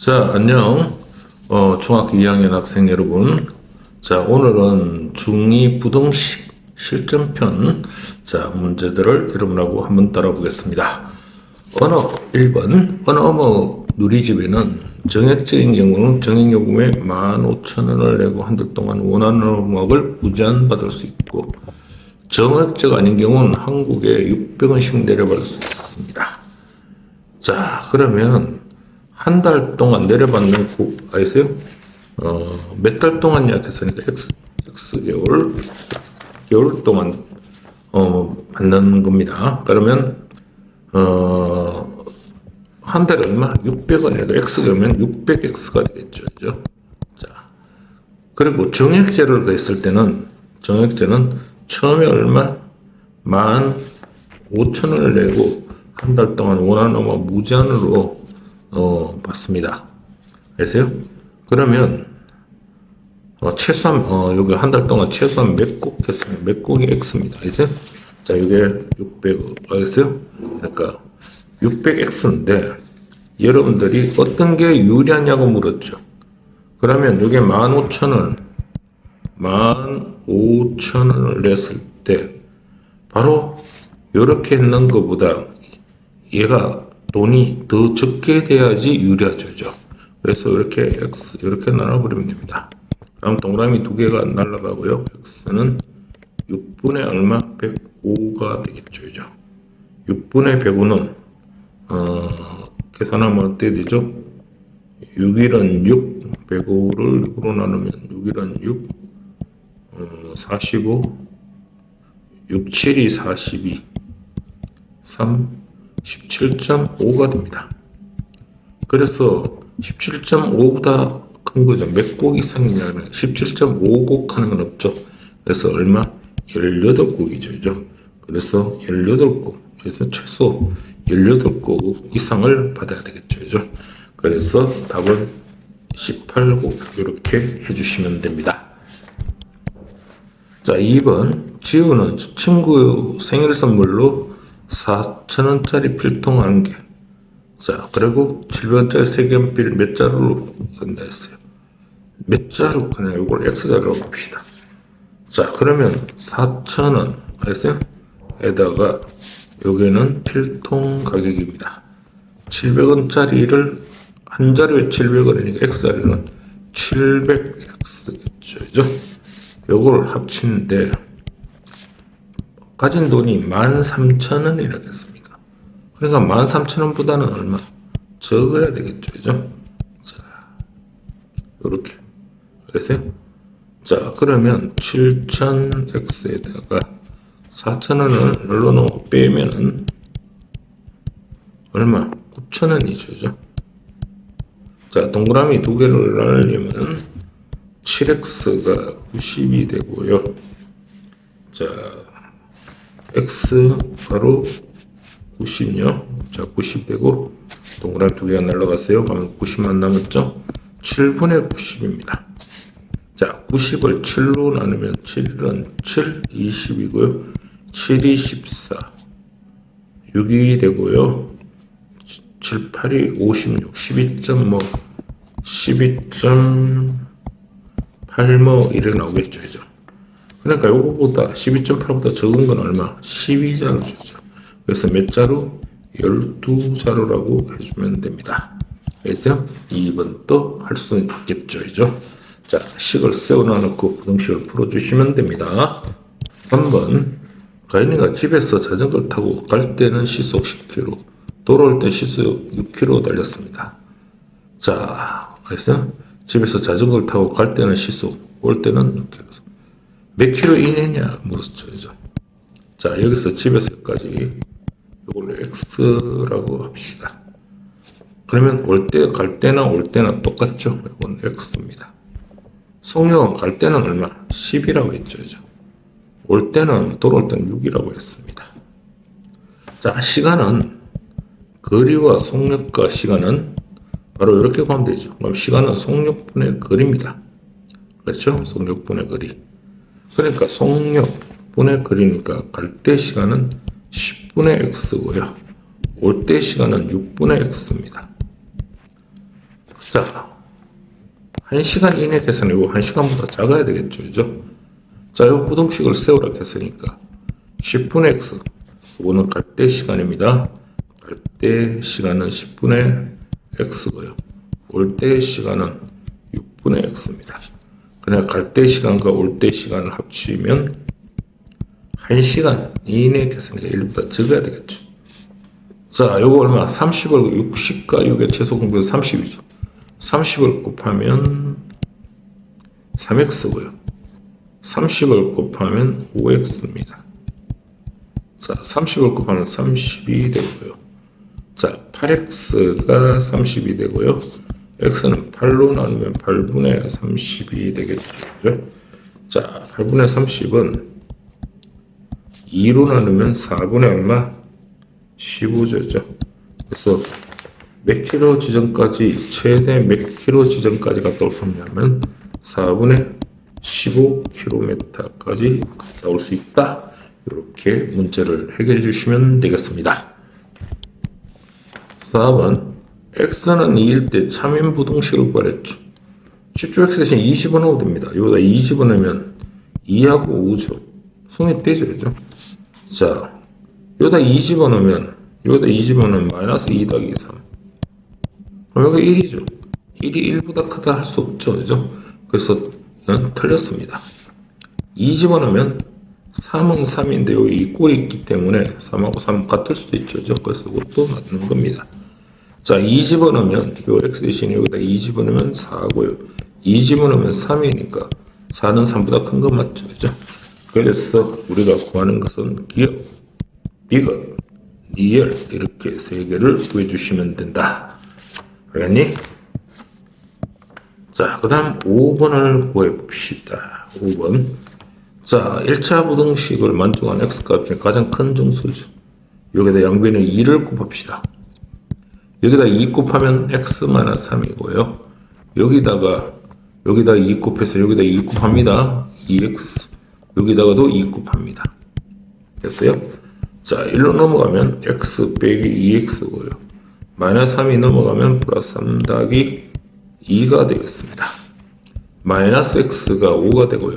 자, 안녕. 중학교 2학년 학생 여러분. 자, 오늘은 중2 부등식 실전편. 자, 문제들을 여러분하고 한번 따라보겠습니다. 언어 1번. 언어어머 누리집에는 정액적인 경우는 정액요금에 15,000원을 내고 한 달 동안 원하는 음악을 무제한 받을 수 있고, 정액적 아닌 경우는 한국에 600원씩 내려받을 수 있습니다. 자, 그러면 한 달 동안 내려받는 아세요? 몇 달 동안 예약했으니까 X 개월 동안 받는 겁니다. 그러면 한 달에 얼마? 600원이라도 X면 600X가 되겠죠. 그죠? 자, 그리고 정액제를 했을 때는 정액제는 처음에 얼마? 15,000원을 내고 한 달 동안 원하는 음악 무제한으로 받습니다. 아세요? 그러면 최소한 여기 한 달 동안 최소한 몇 곡 했으면 몇 곡이 X입니다. 아세요? 자, 이게 600 알겠어요? 그러니까 600X인데 여러분들이 어떤 게 유리하냐고 물었죠. 그러면 이게 15,000원 15,000원을 냈을 때 바로 이렇게 했는 것보다 얘가 돈이 더 적게 돼야지 유리하죠. 그래서 이렇게 X 이렇게 나눠버리면 됩니다. 그럼 동그라미 두 개가 날아가고요. X는 6분의 얼마? 105가 되겠죠. 6분의 105는 계산하면 어떻게 되죠? 6일은 6, 105를 6으로 나누면 6일은 6, 45, 6, 7이 42, 3, 17.5가 됩니다. 그래서 17.5보다 큰 거죠. 몇 곡 이상이냐면 17.5곡 하는 건 없죠. 그래서 얼마? 18곡이죠. 그래서 18곡. 그래서 최소 18곡 이상을 받아야 되겠죠. 그래서 답은 18곡 이렇게 해주시면 됩니다. 자, 2번. 지우는 친구 생일 선물로 4,000원짜리 필통 1개. 자, 그리고 700원짜리 색연필 몇 자루로 한다 했어요. 몇 자루? 그냥 이걸 X자루로 봅시다. 자, 그러면 4,000원, 알았어요? 에다가, 여기는 필통 가격입니다. 700원짜리를, 한 자루에 700원이니까 X자루는 700X겠죠. 요걸 합치는데, 가진 돈이 13,000원이라고 했습니까? 그러니까 13,000원보다는 얼마? 적어야 되겠죠. 자, 요렇게. 그래서요? 자, 그러면 7,000X에다가 4,000원을 눌러놓 빼면은 얼마? 9,000원이죠. 자, 동그라미 두 개를 날리면 7X가 90이 되고요. 자, X 바로 90요. 자, 90 빼고 동그라미 두 개가 날라갔어요. 그러면 90만 남았죠? 7분의 90입니다. 자, 90을 7로 나누면 7은 7, 20이고요. 7이 14, 6이 되고요. 7, 8이 56, 12.뭐 12.8 이래 나오겠죠. 그러니까 요거보다 12.8보다 적은 건 얼마? 12자루죠. 그래서 몇 자루? 12자루라고 해주면 됩니다. 그래서 2번도 할 수 있겠죠. 자, 식을 세워놔놓고 부등식을 풀어주시면 됩니다. 3번. 가인이가 집에서 자전거를 타고 갈 때는 시속 10km, 돌아올 때 시속 6km 달렸습니다. 자, 그래서 집에서 자전거를 타고 갈 때는 시속, 올 때는 6km. 몇 킬로 이내냐 물었죠. 자, 여기서 집에서까지 이걸로 X라고 합시다. 그러면 올 때, 갈 때나 올 때나 똑같죠. 이건 X입니다. 속력은 갈 때는 얼마? 10이라고 했죠. 올 때는, 돌아올 때는 6이라고 했습니다. 자, 시간은, 거리와 속력과 시간은 바로 이렇게 보면 되죠. 그럼 시간은 속력분의 거리입니다. 그렇죠? 속력분의 거리. 그러니까 속력분의 거리니까 갈 때 시간은 10분의 X고요. 올 때 시간은 6분의 X입니다. 자, 1시간 이내 계산이고 1시간보다 작아야 되겠죠. 그죠? 자, 요 부등식을 세우라 했으니까 10분의 x, 이거는 갈 때 시간입니다. 갈 때 시간은 10분의 x고요. 올 때 시간은 6분의 x입니다. 그냥 갈 때 시간과 올 때 시간을 합치면 1시간 이내 계산이니까 1보다 적어야 되겠죠. 자, 요거 얼마? 30을 60과 6의 최소 공비가 30이죠. 30을 곱하면 3x고요. 30을 곱하면 5x입니다. 자, 30을 곱하면 30이 되고요. 자, 8x가 30이 되고요. x는 8로 나누면 8분의 30이 되겠죠. 자, 8분의 30은 2로 나누면 4분의 얼마? 15조죠. 그래서 몇 킬로 지점까지, 최대 몇 킬로 지점까지 갔다 올 수 있냐면 4분의 15km까지 갔다 올 수 있다. 이렇게 문제를 해결해 주시면 되겠습니다. 4번, x는 2일 때 참인 부등식을 구하랬죠. 10조 x 대신 20원 넣어도 됩니다. 여기다 20원 넣으면 2하고 5죠. 손이 떼죠. 그죠? 자, 여기다 20원 넣으면, 여기다 20원 넣으면 마이너스 2 더하기 3. 그럼 여기 1이죠. 1이 1보다 크다 할 수 없죠. 그죠? 그래서 이건 틀렸습니다. 20원 넣으면 3은 3인데 여기 이 꼴이 있기 때문에 3하고 3 같을 수도 있죠. 그죠? 그래서 이것도 맞는 겁니다. 자, 2집어넣으면 요 x 대신에 여기다 2집어넣으면 4고요. 2집어넣으면 3이니까 4는 3보다 큰 거 맞죠? 그죠? 그래서 우리가 구하는 것은 기억, 비것, 니을 이렇게 세 개를 구해주시면 된다. 알겠니? 자, 그 다음 5번을 구해봅시다. 5번. 자, 1차 부등식을 만족한 x값 중에 가장 큰 정수죠. 여기다 양변에 2를 곱합시다. 여기다 2 곱하면 x-3이고요. 여기다 2 곱해서 여기다 2 곱합니다. 2x. 여기다가도 2 곱합니다. 됐어요? 자, 1로 넘어가면 x 빼기 2x고요. 마이너스 3이 넘어가면 플러스 3 더하기 2가 되겠습니다. 마이너스 x가 5가 되고요.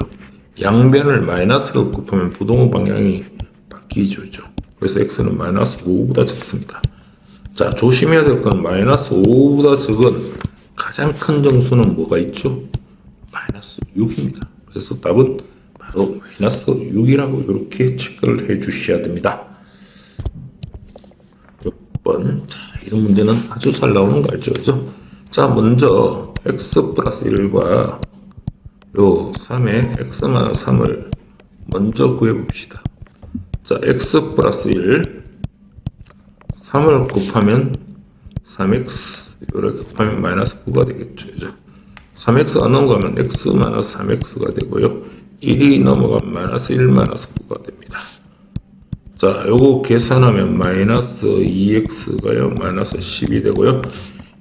양변을 마이너스로 곱하면 부동호 방향이 바뀌죠. 그래서 x는 마이너스 5보다 적습니다. 자, 조심해야 될 건 마이너스 5보다 적은 가장 큰 정수는 뭐가 있죠? 마이너스 6입니다. 그래서 답은 바로 마이너스 6이라고 이렇게 체크를 해 주셔야 됩니다. 6번. 자, 이런 문제는 아주 잘 나오는 거 알죠? 그죠? 자, 먼저 x 플러스 1과 요 3의 x-3을 먼저 구해봅시다. 자, x 플러스 1 3을 곱하면 3x 이렇게 곱하면 마이너스 9가 되겠죠. 그죠? 3x가 넘어가면 x 마이너스 3x가 되고요. 1이 넘어가면 마이너스 1 마이너스 9가 됩니다. 자, 요거 계산하면 마이너스 2x가요 마이너스 10이 되고요.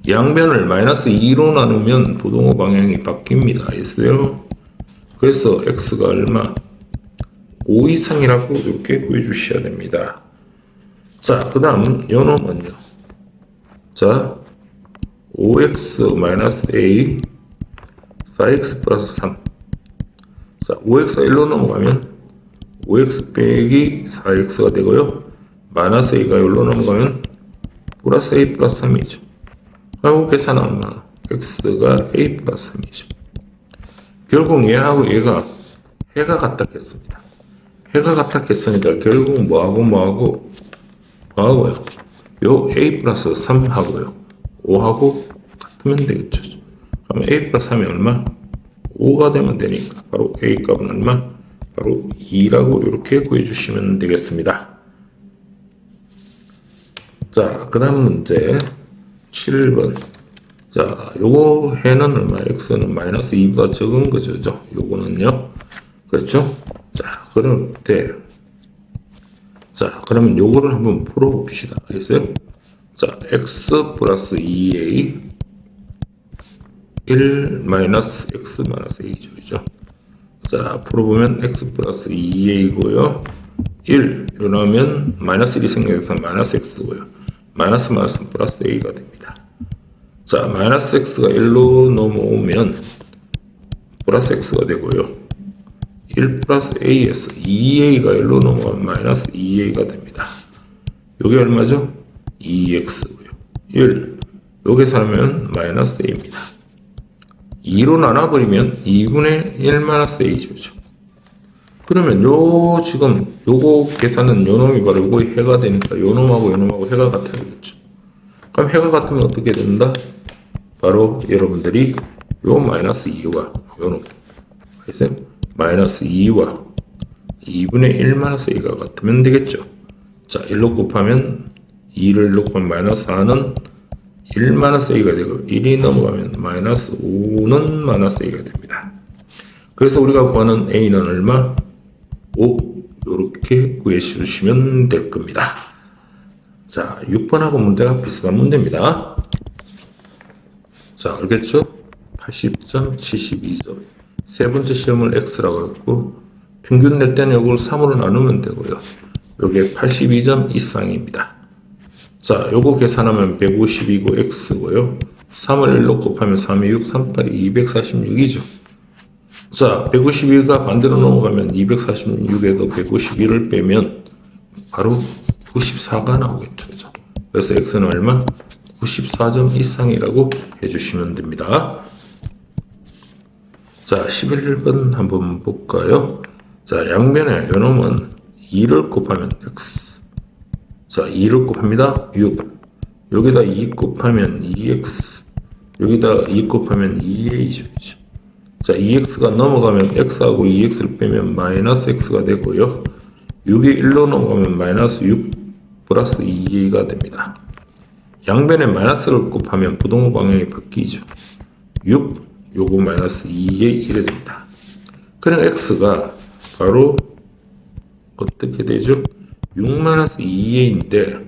양변을 마이너스 2로 나누면 부동호 방향이 바뀝니다. 있어요? 그래서 x가 얼마? 5 이상이라고 이렇게 구해주셔야 됩니다. 자, 그 다음 요놈은요. 자, 5x-a 4x 플러스 3. 자, 5x가 1로 넘어가면 5x 빼기 4x가 되고요. 마이너스 a가 1로 넘어가면 플러스 a 플러스 3이죠. 하고 계산하면 x가 a 플러스 3이죠. 결국 얘하고 얘가 해가 같다 했습니다. 해가 같다 했으니까 결국 뭐하고요? 요 a 플러스 3하고요. 5하고 같으면 되겠죠. 그럼 a 플러스 3이 얼마? 5가 되면 되니까 바로 a 값은 얼마? 바로 2라고 이렇게 구해주시면 되겠습니다. 자, 그 다음 문제 7번. 자, 요거 해는 얼마? x는 마이너스 2보다 적은 거죠. 요거는요. 그렇죠? 자, 그럴 때 자, 그러면 요거를 한번 풀어봅시다. 알겠어요? 자, x 플러스 2a 1 마이너스 x 마이너스 a죠. 그죠? 자, 풀어보면 x 플러스 2a고요. 1 이러면 마이너스 1이 생겨서 마이너스 x고요. 마이너스 플러스 a가 됩니다. 자, 마이너스 x가 1로 넘어오면 플러스 x가 되고요. 1 플러스 a에서 2a가 1로 넘어가면 마이너스 2a가 됩니다. 요게 얼마죠? 2x고요. 1. 여기서 하면 마이너스 a입니다. 2로 나눠버리면 2분의 1 마이너스 a죠. 그러면 지금 요거 계산은 요 놈이 바로 요거 해가 되니까 요 놈하고 요 놈하고 해가 같아야 되겠죠. 그럼 해가 같으면 어떻게 된다? 바로 여러분들이 요 마이너스 2와 요 놈. 그래서 마이너스 2와 2분의 1 마이너스 a가 같으면 되겠죠. 자, 1로 곱하면 2를 1로 곱하면 마이너스 4는 1 마이너스 a가 되고 1이 넘어가면 마이너스 5는 마이너스 a가 됩니다. 그래서 우리가 구하는 a는 얼마? 5. 이렇게 구해주시면 될 겁니다. 자, 6번하고 문제가 비슷한 문제입니다. 자, 알겠죠? 80점, 72점. 세 번째 시험을 x라고 했고 평균 낼 때는 이걸 3으로 나누면 되고요. 요게 82점 이상입니다. 자, 요거 계산하면 152고 x고요. 3을 1로 곱하면 3이 6, 3, 8이 246이죠. 자, 152가 반대로 넘어가면 246에서 151을 빼면 바로 94가 나오겠죠. 그죠? 그래서 x는 얼마? 94점 이상이라고 해주시면 됩니다. 자, 11번 한번 볼까요? 자, 양변에 요놈은 2를 곱하면 x. 자, 2를 곱합니다. 6. 여기다 2 곱하면 2x. 여기다 2 곱하면 2a죠. 자, 2x가 넘어가면 x하고 2x를 빼면 마이너스 x가 되고요. 6이 1로 넘어가면 마이너스 6 플러스 2a가 됩니다. 양변에 마이너스를 곱하면 부동호 방향이 바뀌죠. 6, 요거 마이너스 2에 1이 됩니다. 그럼 x가 바로 어떻게 되죠? 6 마이너스 2a인데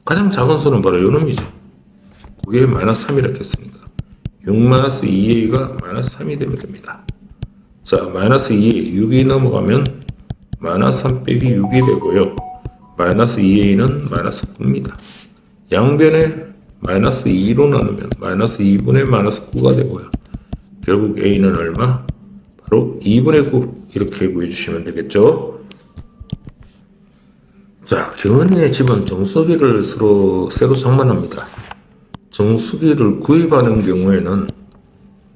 가장 작은 수는 바로 요 놈이죠. 그게 마이너스 3이라고 했습니다. 6 마이너스 2a가 마이너스 3이 되면 됩니다. 자, 마이너스 2a, 6이 넘어가면 마이너스 3 빼기 6이 되고요. 마이너스 2a는 마이너스 9입니다. 양변에 마이너스 2로 나누면 마이너스 2분의 마이너스 9가 되고요. 결국 a는 얼마? 바로 2분의 9 이렇게 구해주시면 되겠죠. 자, 경은이의 집은 정수기를 새로 장만합니다. 정수기를 구입하는 경우에는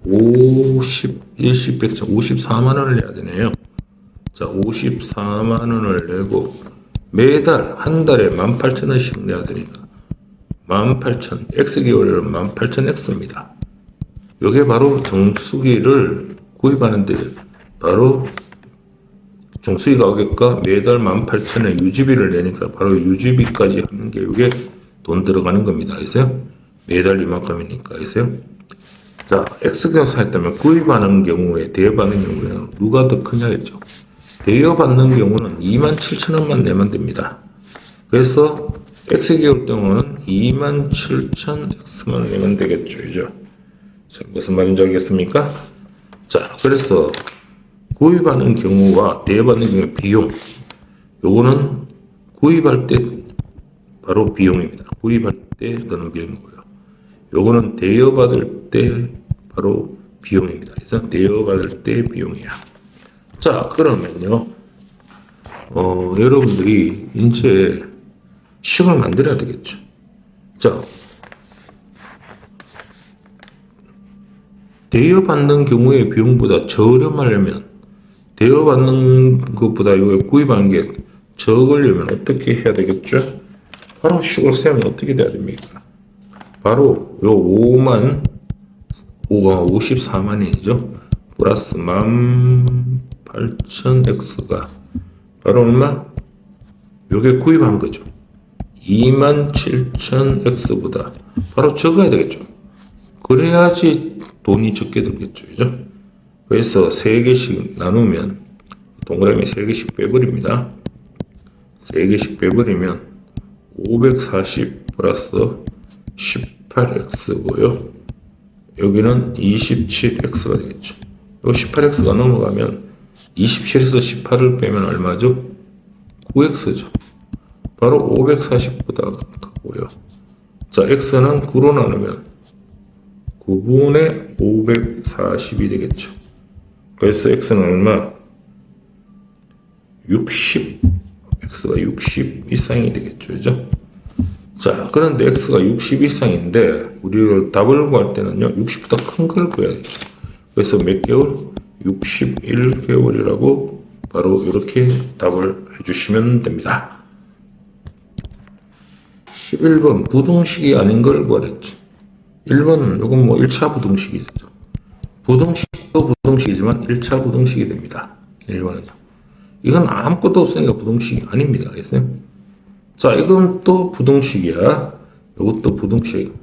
50, 10, 100, 54만 원을 내야 되네요. 자, 54만 원을 내고 매달 한 달에 18,000원씩 내야 되니까 18,000, X개월에는 18,000X입니다. 이게 바로 정수기를 구입하는데 바로 정수기 가격과 매달 18,000원 유지비를 내니까 바로 유지비까지 하는 게 이게 돈 들어가는 겁니다. 아세요? 매달 이만큼이니까. 아세요? 자, X경사 했다면 구입하는 경우에 대여받는 경우에는 누가 더 크냐겠죠. 대여받는 경우는 27,000원만 내면 됩니다. 그래서 X개월 동안은 27,000X만 내면 되겠죠. 그죠? 자, 무슨 말인지 알겠습니까? 자, 그래서 구입하는 경우와 대여받는 경우의 비용, 요거는 구입할 때 바로 비용입니다. 구입할 때 드는 비용이고요. 요거는 대여받을 때 바로 비용입니다. 그래서 대여받을 때 비용이야. 자, 그러면요, 여러분들이 이제 식을 만들어야 되겠죠. 자, 대여받는 경우의 비용보다 저렴하려면, 대여받는 것보다 이거 구입하는 게 적으려면 어떻게 해야 되겠죠? 바로 식을 세우면 어떻게 돼야 됩니까? 바로 요 5가 54만원이죠. 플러스 18,000X가 바로 얼마? 요게 구입한 거죠. 27,000X보다 바로 적어야 되겠죠. 그래야지 돈이 적게 들겠죠. 그죠? 그래서 3개씩 나누면 동그라미 3개씩 빼버립니다. 3개씩 빼버리면 540 플러스 18X고요. 여기는 27X가 되겠죠. 요 18X가 넘어가면 27에서 18을 빼면 얼마죠? 9X죠. 바로 540보다 가깝고요. 자, x는 9로 나누면 9분의 540이 되겠죠. 그래서 x는 얼마? 60. x가 60 이상이 되겠죠. 그죠? 자, 그런데 x가 60 이상인데 우리가 답을 구할 때는요, 60보다 큰 걸 구해야겠죠. 그래서 몇 개월? 61개월이라고 바로 이렇게 답을 해주시면 됩니다. 11번 부등식이 아닌 걸 구하랬죠. 1번은 이건 뭐 1차 부등식이죠. 부등식도 부등식이지만 1차 부등식이 됩니다. 1번은요. 이건 아무것도 없으니까 부등식이 아닙니다. 알겠어요? 자, 이건 또 부등식이야. 이것도 부등식.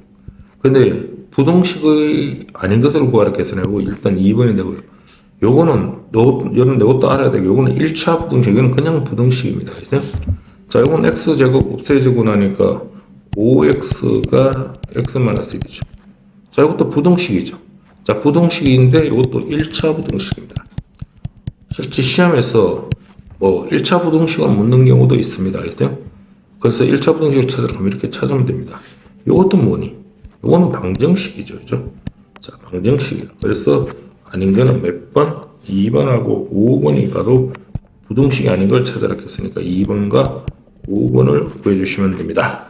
근데 부등식의 아닌 것을 구하라 계산하고 일단 2번이 되고요. 요거는 이것도 알아야 되고 요거는 1차 부등식, 이거는 그냥 부등식입니다. 알겠어요? 자, 요건 x제곱 없애지고 나니까 5x가 x-1이죠. 자, 이것도 부등식이죠. 자, 부등식인데 이것도 1차 부등식입니다. 실제 시험에서 뭐 1차 부등식을 묻는 경우도 있습니다. 알겠어요? 그래서 1차 부등식을 찾으러 가면 이렇게 찾으면 됩니다. 이것도 뭐니? 이거는 방정식이죠. 그죠? 자, 방정식이에요. 그래서 아닌 거는 몇 번? 2번하고 5번이 바로 부등식이 아닌 걸 찾아라 했으니까 2번과 5번을 구해주시면 됩니다.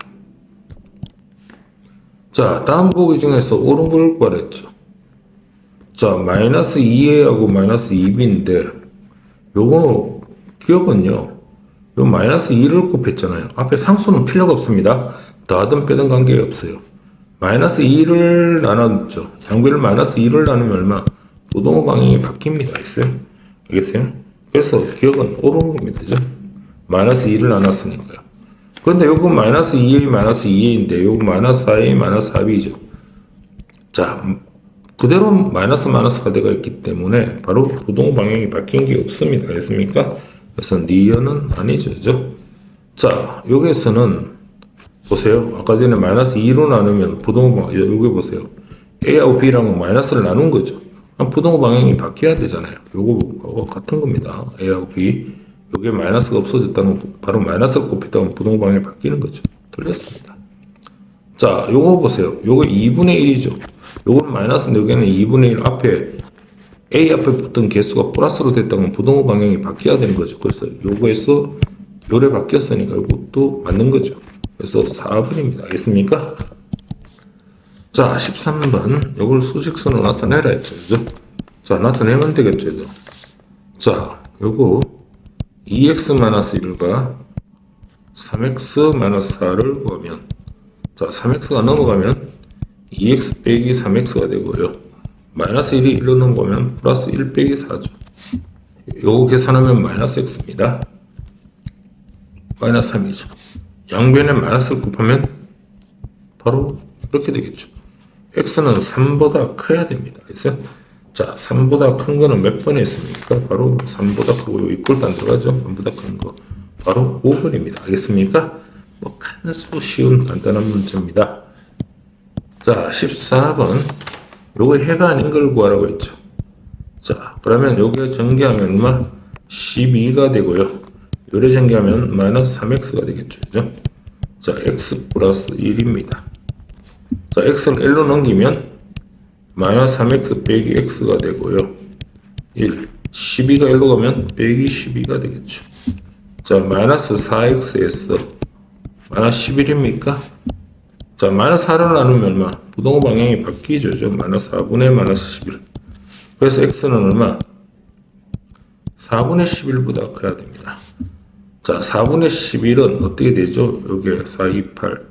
자, 다음 보기 중에서 옳은 걸 구하랬죠. 자, 마이너스 2a하고 마이너스 2b인데 요거 기억은요, 요 마이너스 2를 곱했잖아요. 앞에 상수는 필요가 없습니다. 더하든 빼든 관계 없어요. 마이너스 2를 나눴죠. 양변을 마이너스 2를 나누면 얼마? 부동호 방향이 바뀝니다. 알겠어요? 그래서 기억은 옳은 겁니다. 그죠? 마이너스 2를 나눴으니까요. 그런데 요거 마이너스 2a 마이너스 2a인데 요거 마이너스 4a 마이너스 4b죠. 자, 그대로 마이너스가 되어 있기 때문에 바로 부동호 방향이 바뀐 게 없습니다. 알겠습니까? 그래서 니은은 아니죠. 그죠? 자, 여기에서는 보세요. 아까 전에 마이너스 2로 나누면 부동호 방향, 여기 보세요. a하고 b랑은 마이너스를 나눈 거죠. 부동호 방향이 바뀌어야 되잖아요. 요거 같은 겁니다. a하고 b. 여기에 마이너스가 없어졌다는, 바로 마이너스가 곱했다면 부동호 방향이 바뀌는 거죠. 틀렸습니다. 자, 요거 보세요. 요거 2분의 1이죠. 요건 마이너스인데 여기는 2분의 1 앞에 a 앞에 붙던 개수가 플러스로 됐다면 부동호 방향이 바뀌어야 되는 거죠. 그래서 요거에서 요래 바뀌었으니까 이것도 맞는 거죠. 그래서 4번입니다. 알겠습니까? 자, 13번. 요걸 수직선으로 나타내라 했죠. 그죠? 자, 나타내면 되겠죠. 그죠? 자, 요거 2x-1과 3x-4를 구하면, 자, 3x가 넘어가면 2x 빼기 3x가 되고요. 마이너스 1이 1로 넘어가면 플러스 1 빼기 4죠. 요거 계산하면 마이너스 x입니다. 마이너스 3이죠. 양변에 마이너스를 곱하면 바로 이렇게 되겠죠. x는 3보다 커야 됩니다. 그래서 자, 3보다 큰 거는 몇 번에 있습니까? 바로 3보다 크고 이꼴도 안 들어가죠. 3보다 큰 거 바로 5번입니다. 알겠습니까? 뭐 간수 쉬운 간단한 문제입니다. 자, 14번. 요거 해가 아닌 걸 구하라고 했죠. 자, 그러면 요게 전개하면 얼마? 12가 되고요. 요래 전개하면 마이너스 3x가 되겠죠. 그죠? 자, x 플러스 1입니다. 자, x를 1로 넘기면 마이너스 3x 빼기 x가 되고요. 1. 12가 1로 가면 빼기 12가 되겠죠. 자, 마이너스 4x에서 마이너스 11입니까? 자, 마이너스 4를 나누면 얼마? 부동호 방향이 바뀌죠. 마이너스 4분의 마이너스 11. 그래서 x는 얼마? 4분의 11보다 커야 됩니다. 자, 4분의 11은 어떻게 되죠? 여기에 4, 2, 8.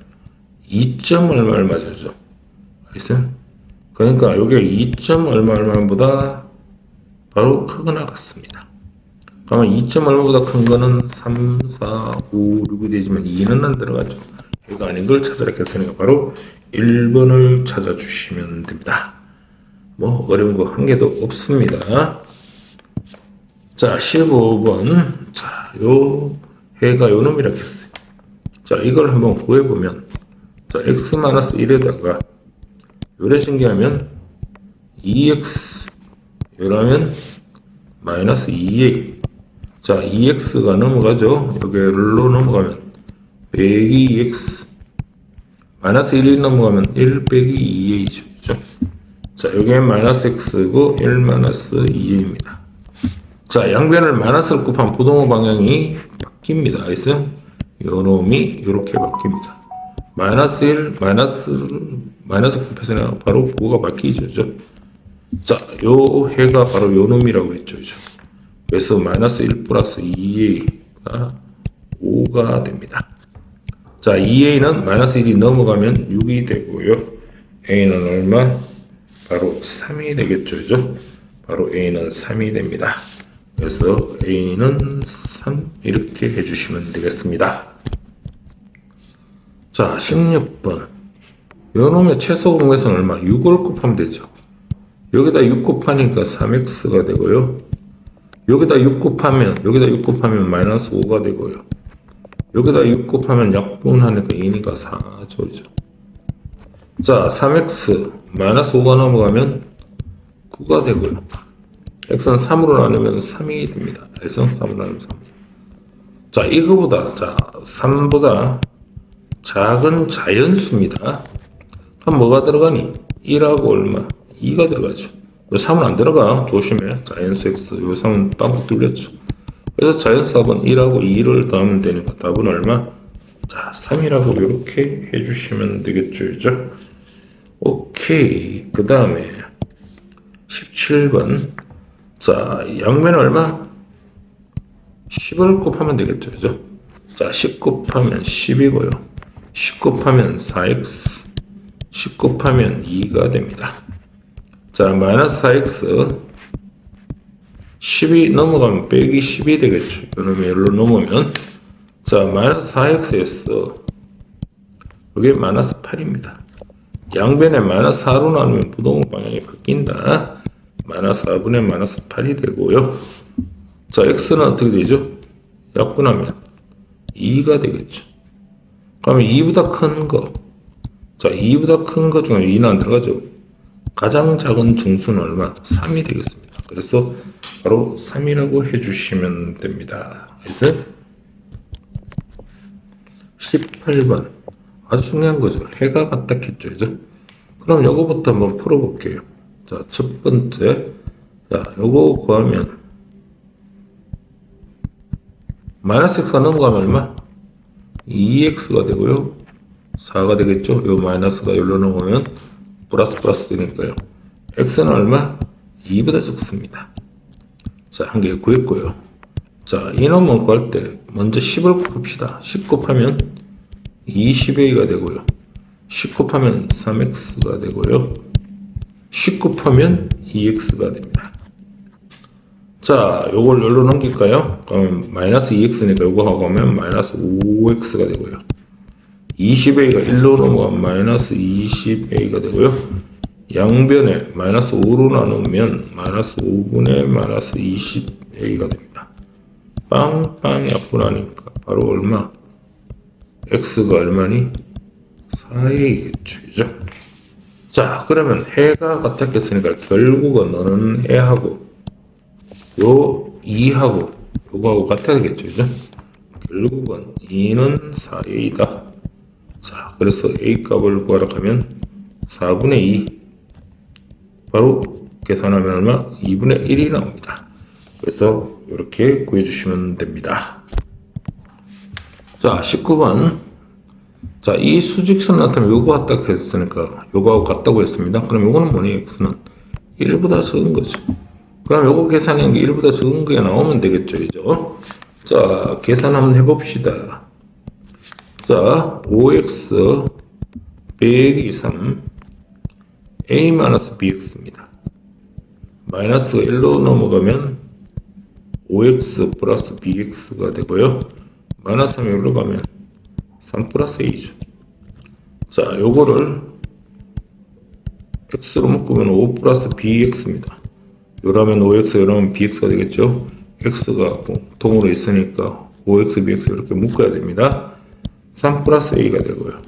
2점 얼마를 맞아죠. 알겠어요? 그러니까 여기에 2점 얼마보다 바로 크거나 같습니다. 그러면 2점 얼마보다 큰 거는 3, 4, 5, 6이 되지만 2는 안 들어가죠. 이거 아닌 걸 찾아라 했으니까 바로 1번을 찾아주시면 됩니다. 뭐 어려운 거 한 개도 없습니다. 자, 15번. 자, 요 해가 요 놈이라고 했어요. 자, 이걸 한번 구해보면, 자, x-1에다가 요래 전개하면 2x 요라면 마이너스 2a. 자, 2x가 넘어가죠. 여기로 넘어가면 빼기 2x 마이너스 1이 넘어가면 1 빼기 2a죠. 그죠? 자, 여기에 마이너스 x고 1 마이너스 2a입니다. 자, 양변을 마이너스를 곱하면 부동호 방향이 바뀝니다. 알겠어요? 요 놈이 이렇게 바뀝니다. 마이너스 1, 마이너스 곱해서는 바로 부호가 바뀌죠. 그죠? 자, 요 해가 바로 요 놈이라고 했죠. 그죠? 그래서 마이너스 1 플러스 2a가 5가 됩니다. 자, 2a는 마이너스 1이 넘어가면 6이 되고요. a는 얼마? 바로 3이 되겠죠. 그죠? 바로 a는 3이 됩니다. 그래서 a는 3 이렇게 해주시면 되겠습니다. 자, 16번. 요 놈의 최소 공배수는 얼마? 6을 곱하면 되죠. 여기다 6 곱하니까 3x가 되고요. 여기다 6 곱하면 마이너스 5가 되고요. 여기다 6 곱하면 약분하니까 2니까 4죠. 자, 3x 마이너스 5가 넘어가면 9가 되고요. x는 3으로 나누면 3이 됩니다. 그래서 3으로 나누면 3이. 자, 이거보다, 자, 3보다 작은 자연수입니다. 그럼 뭐가 들어가니? 1하고 얼마? 2가 들어가죠. 요 3은 안 들어가. 조심해. 자연수 x. 요 3은 빵꾸 뚫렸죠. 그래서 자연수 답은 1하고 2를 더하면 되니까 답은 얼마? 자, 3이라고 이렇게 해주시면 되겠죠. 그죠? 오케이. 그 다음에 17번. 자, 양면은 얼마? 10을 곱하면 되겠죠. 그죠? 자, 10 곱하면 10이고요. 10 곱하면 4x. 10 곱하면 2가 됩니다. 자, 마이너스 4x. 10이 넘어가면 빼기 10이 되겠죠. 그러면 여기로 넘으면. 자, 마이너스 4x에서 여기 마이너스 8입니다. 양변에 마이너스 4로 나누면 부동호 방향이 바뀐다. 마이너스 4분의 마이너스 8이 되고요. 자, x는 어떻게 되죠? 약분하면 2가 되겠죠. 그러면 2보다 큰 거. 자, 2보다 큰 거 중에 2는 안 들어가죠. 가장 작은 중수는 얼마? 3이 되겠습니다. 그래서 바로 3이라고 해주시면 됩니다. 알겠어요? 18번. 아주 중요한 거죠. 해가 같다 했죠. 그죠? 그럼 요거부터 한번 풀어볼게요. 자, 첫 번째. 자, 요거 구하면 마이너스 x가 넘어가면 얼마? 2x가 되고요. 4가 되겠죠. 요 마이너스가 여기로 넘어가면 플러스 되니까요. x는 얼마? 2보다 적습니다. 자, 한 개 구했고요. 자, 이놈을 구할 때 먼저 10을 곱합시다. 10 곱하면 20a가 되고요. 10 곱하면 3x가 되고요. 10 곱하면 2x가 됩니다. 자, 요걸 여기로 넘길까요? 그러면 마이너스 2x니까 요거 하고 하면 마이너스 5x가 되고요. 20a가 1로 넘어가면 마이너스 20a가 되고요. 양변에 마이너스 5로 나누면 마이너스 5분의 마이너스 20a가 됩니다. 빵빵 약분하니까 바로 얼마? x가 얼마니? 4a겠죠. 그죠? 자, 그러면 해가 같았겠으니까 결국은 너는 해하고 요 2하고 요거하고 같아야겠죠. 그죠? 결국은 2는 4a다. 자, 그래서 a 값을 구하라 하면 4분의 2 바로 계산하면 얼마? 2분의 1이 나옵니다. 그래서 이렇게 구해주시면 됩니다. 자, 19번. 자, 이 수직선 나타나면 요거 같다고 했으니까 요거하고 같다고 했습니다. 그럼 요거는 뭐니? x는 1보다 적은 거죠. 그럼 요거 계산한 게 1보다 적은 게 나오면 되겠죠. 그죠? 자, 계산 한번 해봅시다. 자, 5x 빼기 3 a-bx입니다. 마이너스가 1로 넘어가면 5x 플러스 bx가 되고요. 마이너스 3이 1로 가면 3 플러스 a죠. 자, 요거를 x로 묶으면 5 플러스 bx입니다. 요라면 5x, 요라면 bx가 되겠죠. x가 동으로 있으니까 5x, bx 이렇게 묶어야 됩니다. 3 플러스 a가 되고요.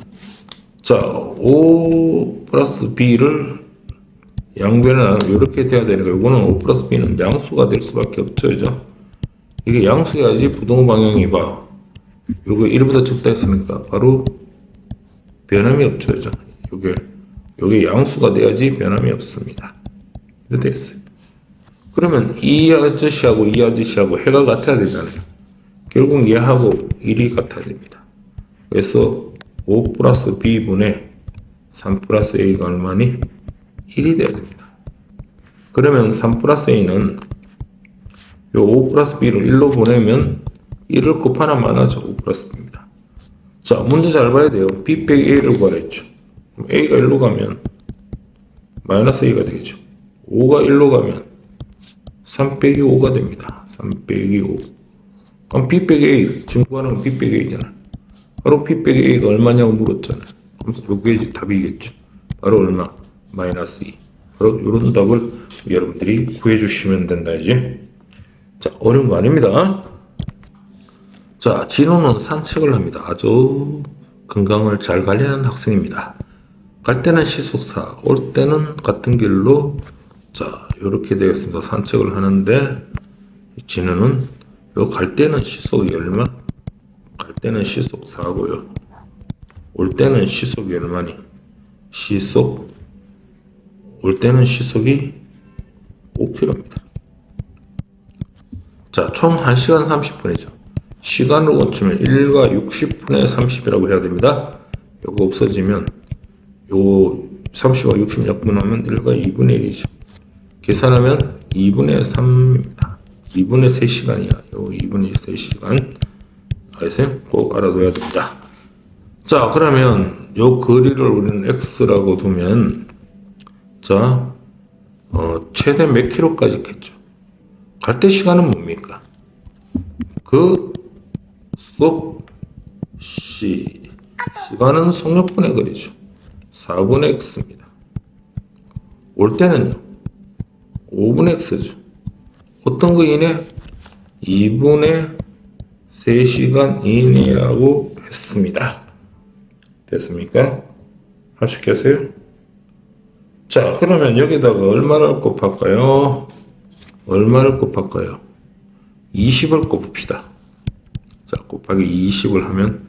자, 5 플러스 b를 양변에 이렇게 돼야 되니까 이거는 5 플러스 b는 양수가 될 수밖에 없죠. 그죠? 이게 양수여야지 부동호 방향이 봐. 요거 1보다 적다 했으니까 바로 변함이 없죠. 그죠? 요게 양수가 돼야지 변함이 없습니다. 이렇게 됐어요. 그러면 이 아저씨하고 이 아저씨하고 해가 같아야 되잖아요. 결국 얘하고 1이 같아야 됩니다. 그래서 5 플러스 B분의 3 플러스 A가 얼마니? 1이 돼야 됩니다. 그러면 3 플러스 A는 요 5 플러스 B를 1로 보내면 1을 곱하나 마나죠. 5 플러스 B입니다. 자, 문제 잘 봐야 돼요. B 빼기 A를 구하랬죠. 그럼 A가 1로 가면 마이너스 A가 되겠죠. 5가 1로 가면 3 빼기 5가 됩니다. 3 빼기 5. 그럼 B 빼기 A, 지금 구하는 건 B 빼기 A잖아. 바로 B 빼기 A가 얼마냐고 물었잖아요. 그럼 요게 답이겠죠. 바로 얼마? 마이너스 2. 바로 이런 답을 여러분들이 구해주시면 된다, 이제. 자, 어려운 거 아닙니다. 자, 진호는 산책을 합니다. 아주 건강을 잘 관리하는 학생입니다. 갈 때는 시속사, 올 때는 같은 길로, 자, 이렇게 되겠습니다. 산책을 하는데, 진호는 요 갈 때는 시속이 얼마? 갈 때는 시속 4고요. 올 때는 시속이 얼마니? 올 때는 시속이 5km입니다. 자, 총 1시간 30분이죠. 시간으로 고치면 1과 60분의 30이라고 해야 됩니다. 요거 없어지면 요 30과 60 약분하면 1과 2분의 1이죠. 계산하면 2분의 3입니다. 2분의 3시간이야. 요 2분의 3시간. 알겠어요? 꼭 알아둬야 됩니다. 자, 그러면 요 거리를 우리는 x라고 두면, 자, 최대 몇 킬로까지 있겠죠? 갈 때 시간은 뭡니까? 그 속 시간은 속력분의 거리죠. 4분의 x입니다. 올 때는요, 5분의 x죠. 어떤 거 이내? 2분의 3시간 이내라고 했습니다. 됐습니까? 할 수 있겠어요? 자, 그러면 여기다가 얼마를 곱할까요? 20을 곱합시다. 자, 곱하기 20을 하면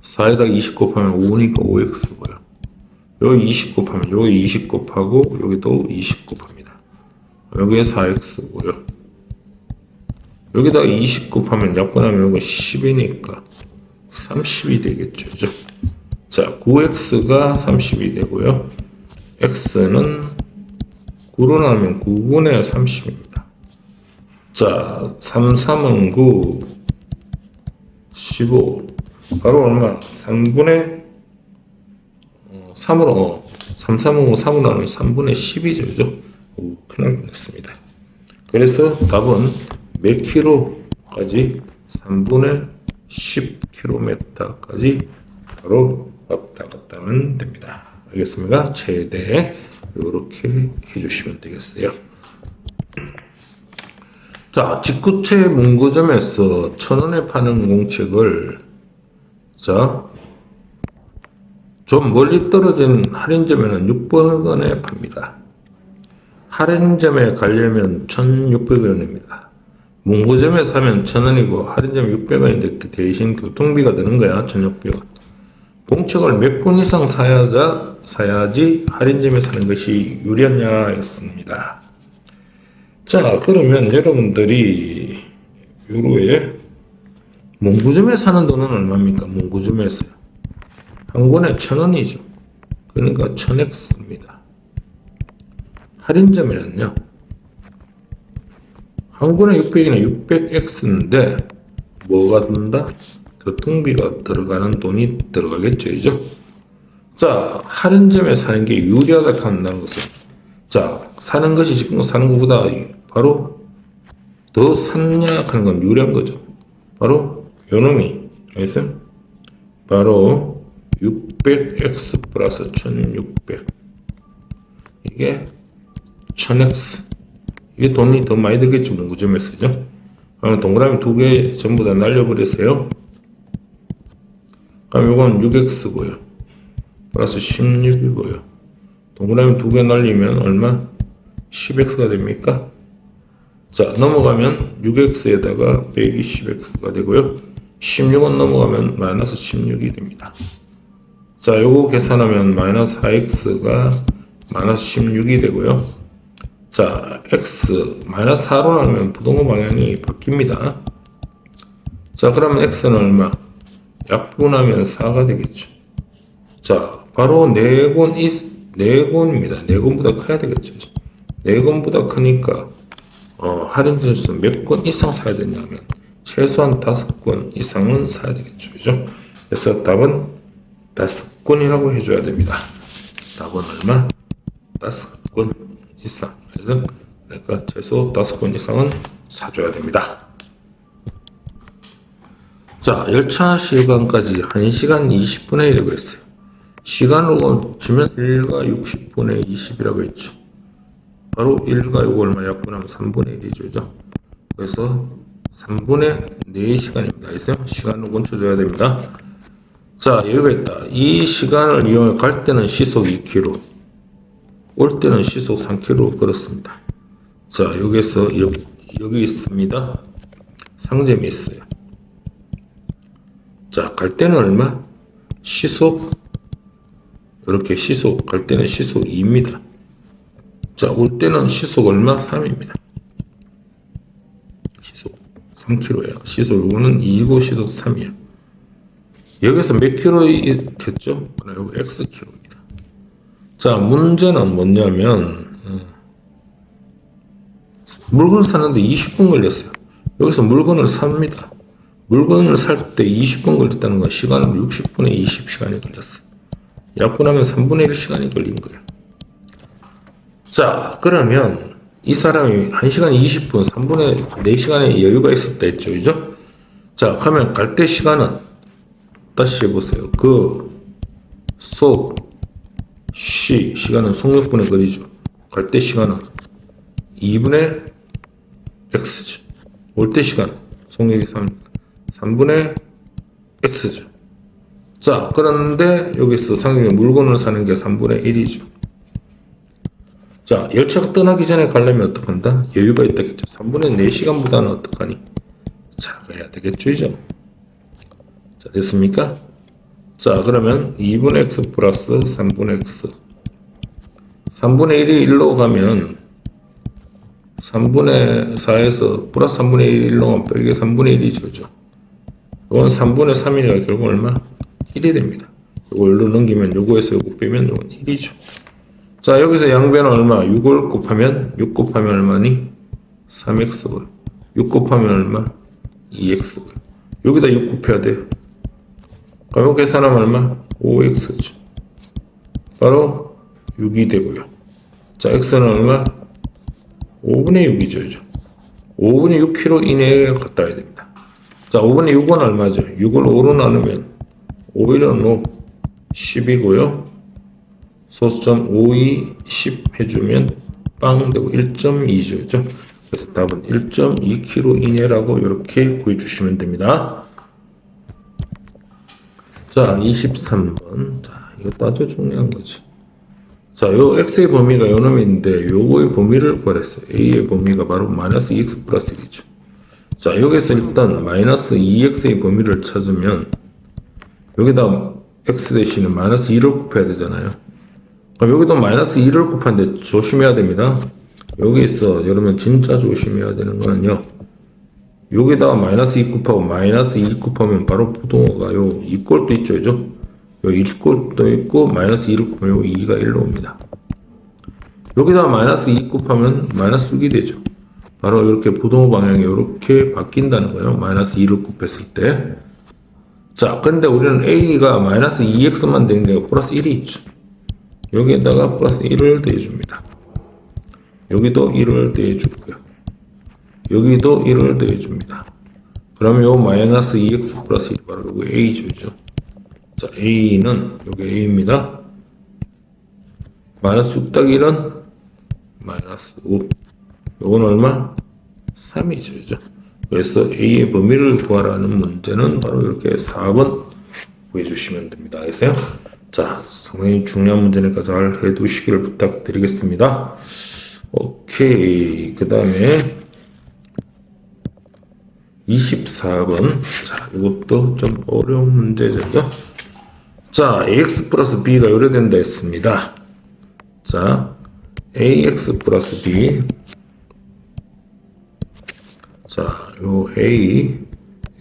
4에다가 20 곱하면 5니까 5x고요. 여기 20 곱하면 여기 20 곱하고 여기도 20 곱합니다. 여기에 4x고요. 여기다가 20 곱하면 약분하면 여기 10이니까 30이 되겠죠. 그죠? 자, 9x가 30이 되고요. x는 9로 나누면 9분의 30입니다. 자, 3, 3은 9, 15. 바로 얼마? 3분의 3으로, 3, 3은 3으로 나누면 3분의 10이죠. 그죠? 오, 큰일 났습니다. 그래서 답은 몇 킬로까지? 3분의 10km까지 바로 왔다 갔다 하면 됩니다. 알겠습니까? 최대 이렇게 해주시면 되겠어요. 자, 직구체 문구점에서 1,000원에 파는 공책을, 자, 좀 멀리 떨어진 할인점에는 600원에 팝니다. 할인점에 가려면 1,600원입니다. 문구점에 사면 1,000원이고 할인점에 600원인데 대신 교통비가 드는 거야. 1,600원. 공책을 몇 권 이상 사야지 할인점에 사는 것이 유리하냐 였습니다. 자, 그러면 여러분들이 요로에 문구점에 사는 돈은 얼마입니까? 문구점에서요. 한 권에 1,000원이죠. 그러니까 1,000x입니다. 할인점에는요, 한 권에 600이나 600x인데 뭐가 든다? 교통비가 들어가는 돈이 들어가겠죠. 그죠? 자, 할인점에 사는 게 유리하다 한다는 것은, 자, 사는 것이 지금 사는 것보다 바로 더 샀냐 하는 건 유리한 거죠. 바로 요놈이, 알겠어요? 바로 600x 플러스 1600. 이게 1000x. 이게 돈이 더 많이 들겠죠. 문구점에서죠. 그러면 동그라미 두 개 전부 다 날려버리세요. 그럼 이건 6x고요. 플러스 16이고요. 동그라미 두 개 날리면 얼마? 10x가 됩니까? 자, 넘어가면 6x에다가 120x가 되고요. 16은 넘어가면 마이너스 16이 됩니다. 자, 요거 계산하면 마이너스 4x가 마이너스 16이 되고요. 자, x 마이너스 4로 나누면 부동호 방향이 바뀝니다. 자, 그러면 x는 얼마? 약분하면 4가 되겠죠. 자, 바로 네곤입니다. 네곤보다 커야 되겠죠. 네곤보다 크니까 할인 점수 몇 권 이상 사야 되냐면 최소한 5권 이상은 사야 되겠죠. 그죠? 그래서 답은 5권이라고 해줘야 됩니다. 답은 얼마? 5권 이상. 그래서 내가 최소 5권 이상은 사줘야 됩니다. 자, 열차 시간까지 1시간 20분의 1이라고 했어요. 시간으로 치면 1과 60분의 20이라고 했죠. 바로 1과 6을 얼마 약분하면 3분의 1이죠. 그죠? 그래서 3분의 4시간입니다. 그래서 시간으로 멈춰줘야 됩니다. 자, 여기가 있다. 이 시간을 이용해 갈 때는 시속 2km, 올 때는 시속 3km 걸었습니다. 자, 여기서 여기 있습니다. 상점이 있어요. 자, 갈 때는 얼마? 시속, 이렇게 갈 때는 시속 2입니다. 자, 올 때는 시속 얼마? 3입니다. 시속 3km예요. 시속 이거는 2고 시속 3이에요. 여기서 몇 킬로겠죠? 여기 x킬로입니다. 자, 문제는 뭐냐면 물건을 사는데 20분 걸렸어요. 여기서 물건을 삽니다. 물건을 살 때 20분 걸렸다는 건 시간은 60분의 20시간이 걸렸어요. 약분하면 3분의 1시간이 걸린 거예요. 자, 그러면 이 사람이 1시간 20분, 3분의 4시간의 여유가 있었다 했죠. 그죠? 자, 그러면 갈 때 시간은 다시 해보세요. 시간은 속력분의 거리죠. 갈 때 시간은 2분의 x죠. 올 때 시간, 속력이 3분의 x죠. 자, 그런데 여기서 상점에 물건을 사는 게 3분의 1이죠. 자, 열차가 떠나기 전에 가려면 어떡한다? 여유가 있다겠죠. 3분의 4시간보다는 어떡하니? 자, 가야 되겠죠, 이죠? 자, 됐습니까? 자, 그러면 2분의 x 플러스 3분의 x. 3분의 1이 1로 가면 3분의 4에서 플러스 3분의 1로 가면 빼기 3분의 1이죠, 그죠? 이건 3분의 3이니까 결국 얼마? 1이 됩니다. 이거 1로 넘기면 요거에서 요거 빼면 요건 1이죠. 자, 여기서 양변은 얼마? 6을 곱하면 6 곱하면 얼마니? 3x고요. 6 곱하면 얼마? 2x고요. 여기다 6 곱해야 돼요. 그럼 여기 계산하면 얼마? 5x죠. 바로 6이 되고요. 자, x는 얼마? 5분의 6이죠. 5분의 6km 이내에 갖다 와야 됩니다. 자, 5분의 6은 얼마죠? 6을 5로 나누면 5일은 5, 10이고요. 소수점 5, 2, 10 해주면 빵 되고 1.2죠. 그죠? 그래서 답은 1.2km 이내라고 이렇게 구해주시면 됩니다. 자, 23번. 자, 이것도 아주 중요한 거죠. 자, 요 x의 범위가 요 놈인데 요거의 범위를 구하랬어요. a의 범위가 바로 마이너스 2x 플러스 1이죠. 자, 여기서 일단 마이너스 2x의 범위를 찾으면 여기다 x 대신에 마이너스 2를 곱해야 되잖아요. 그럼 여기도 마이너스 2를 곱하는데 조심해야 됩니다. 여기서 여러분 진짜 조심해야 되는 거는요. 여기다가 마이너스 2 곱하고 마이너스 2 곱하면 바로 부동호가 요 2꼴도 있죠. 그죠? 요 1꼴도 있고 마이너스 2를 곱하면 요 2가 1로 옵니다. 여기다가 마이너스 2 곱하면 마이너스 6이 되죠. 바로 이렇게 부동호 방향이 이렇게 바뀐다는 거예요. 마이너스 2를 곱했을 때. 자, 근데 우리는 a가 마이너스 2x만 된 게 플러스 1이 있죠. 여기에다가 플러스 1을 더해줍니다. 여기도 1을 더해주고요. 여기도 1을 더해줍니다. 그러면 요 마이너스 2x 플러스 1 바로 요거 a죠. 자, a는 요게 a입니다. 마이너스 6 더하기 1은 마이너스 5. 요건 얼마? 3이죠. 그죠? 그래서 a의 범위를 구하라는 문제는 바로 이렇게 4번 구해주시면 됩니다. 알겠어요? 자, 상당히 중요한 문제니까 잘 해두시기를 부탁드리겠습니다. 오케이. 그 다음에 24번. 자, 이것도 좀 어려운 문제죠. 자, ax 플러스 b가 요래된다 했습니다. 자, ax 플러스 b. 자, 요 a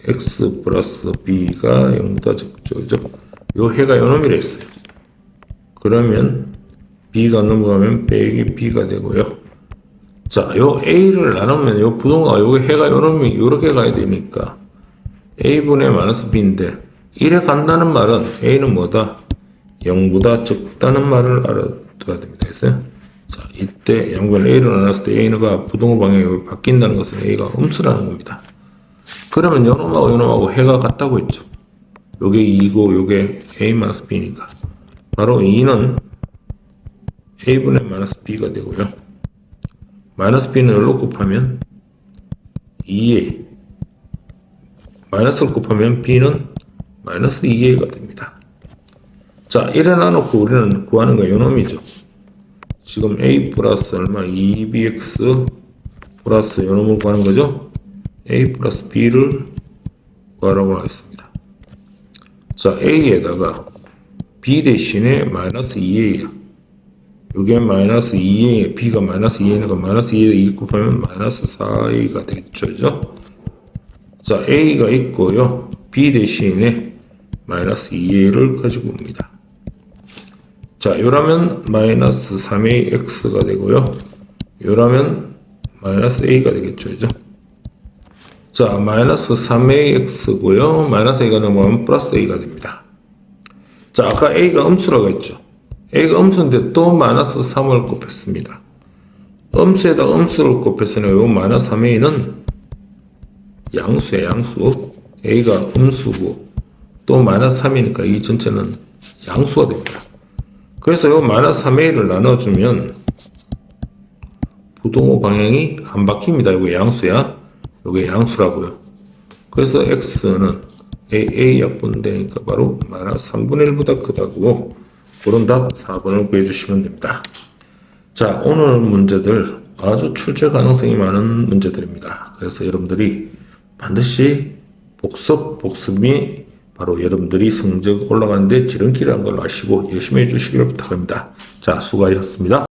x 플러스 b가 0보다 적죠. 요 해가 요놈이라 했어요. 그러면 b가 넘어가면 빼기 b가 되고요. 자, 요 a를 나누면 요 부동가 요 해가 요놈이 요렇게 가야 되니까 a분의 마이너스 b인데 1에 간다는 말은 a는 뭐다? 0보다 적다는 말을 알아둬야 됩니다. 그래서 자, 이때 양변을 a로 나눴을 때 a가 부동호 방향이 바뀐다는 것은 a가 음수라는 겁니다. 그러면 요놈하고 요놈하고 해가 같다고 했죠. 요게 2고 요게 a-b니까 바로 2는 a분의 마이너스 b가 되고요. 마이너스 b는 열로 곱하면 2a, 마이너스를 곱하면 b는 마이너스 2a가 됩니다. 자, 1에 나놓고 우리는 구하는 거 요놈이죠. 지금 a 플러스 얼마? 2bx 플러스 요놈을 구하는 거죠. a 플러스 b를 구하라고 하겠습니다. 자, a에다가 b 대신에 마이너스 2a야. 이게 마이너스 2a, b가 마이너스 2a니까 마이너스 2에 2 곱하면 마이너스 4a가 되겠죠. 자, a가 있고요. b 대신에 마이너스 2a를 가지고 옵니다. 자, 요라면 마이너스 3ax가 되고요. 요라면 마이너스 a가 되겠죠. 그죠? 자, 마이너스 3ax고요. 마이너스 a가 넘어가면 플러스 a가 됩니다. 자, 아까 a가 음수라고 했죠. a가 음수인데 또 마이너스 3을 곱했습니다. 음수에다 음수를 곱했으니 요 마이너스 3a는 양수에 양수. a가 음수고 또 마이너스 3이니까 이 전체는 양수가 됩니다. 그래서 요 마이너스 3a를 나눠주면 부동호 방향이 안 바뀝니다. 이거 양수야. 이게 양수라고요. 그래서 x는 a 약분되니까 바로 마이너스 3분의 1보다 크다고 그런 답 4번을 구해주시면 됩니다. 자, 오늘 문제들 아주 출제 가능성이 많은 문제들입니다. 그래서 여러분들이 반드시 복습이 바로 여러분들이 성적 올라가는데 지름길이라는 걸 아시고 열심히 해주시기를 부탁합니다. 자, 수고하셨습니다.